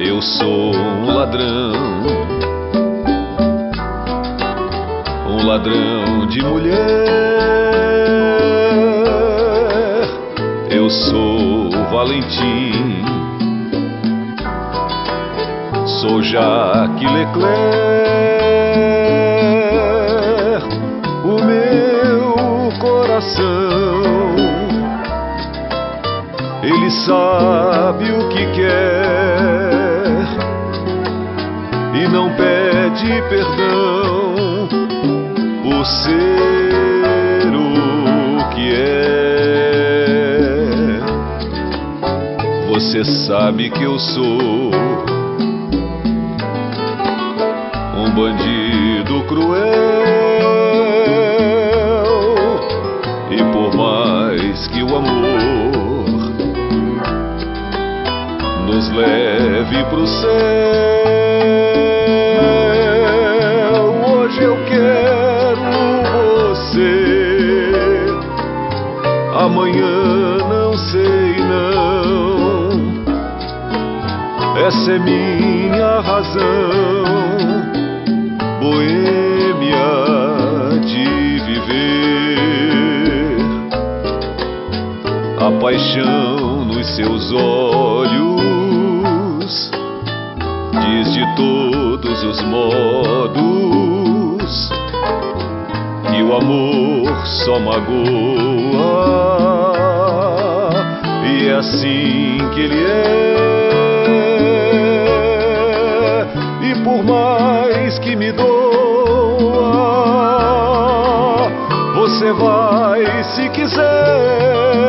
Eu sou um ladrão de mulher. Eu sou Valentim, sou Jacques Leclerc. O meu coração, ele sabe o que quer e não pede perdão por ser o que é. Você sabe que eu sou um bandido cruel, e por mais que o amor nos leve pro céu, hoje eu quero você, amanhã não sei não. Essa é minha razão boêmia de viver. A paixão nos seus olhos diz de todos os modos que o amor só magoa, e é assim que ele é. E por mais que me doa, você vai se quiser.